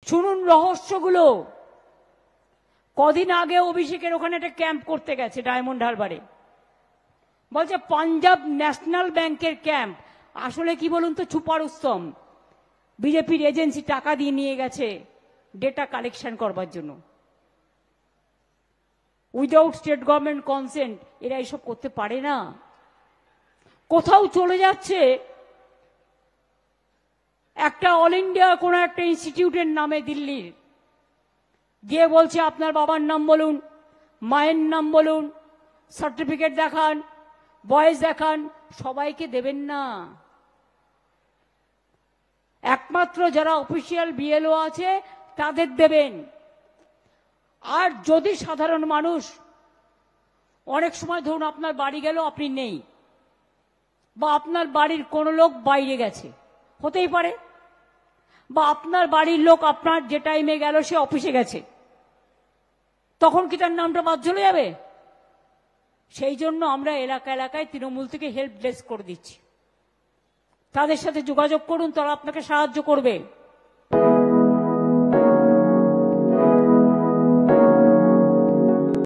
শুনুন রহস্যগুলো। কদিন আগে অভিষেকের ওখানে একটা ক্যাম্প করতে গেছে ডায়মন্ড হারবারে, বলছে পাঞ্জাব ন্যাশনাল ব্যাংকের ক্যাম্প। আসলে কি বলুন তো, ছুপারুস্তম। বিজেপির এজেন্সি টাকা দিয়ে নিয়ে গেছে ডেটা কালেকশন করবার জন্য, উইদাউট স্টেট গভর্নমেন্ট কনসেন্ট। এরা এইসব করতে পারে না। কোথাও চলে যাচ্ছে একটা অল ইন্ডিয়া কোন একটা ইনস্টিটিউটের নামে দিল্লির, গিয়ে বলছে আপনার বাবার নাম বলুন, মায়ের নাম বলুন, সার্টিফিকেট দেখান, বয়স দেখান। সবাইকে দেবেন না, একমাত্র যারা অফিসিয়াল বিএলও আছে তাদের দেবেন। আর যদি সাধারণ মানুষ, অনেক সময় ধরুন আপনার বাড়ি গেল আপনি নেই, বা আপনার বাড়ির কোনো লোক বাইরে গেছে, হতেই পারে, বা আপনার বাড়ির লোক আপনার যে টাইমে গেল সে অফিসে গেছে, তখন কি তার নামটা বাদ চলে যাবে? সেই জন্য আমরা এলাকা এলাকায় তৃণমূল থেকে হেল্প ডেস্ক করে দিচ্ছি। তাদের সাথে যোগাযোগ করুন, তারা আপনাকে সাহায্য করবে।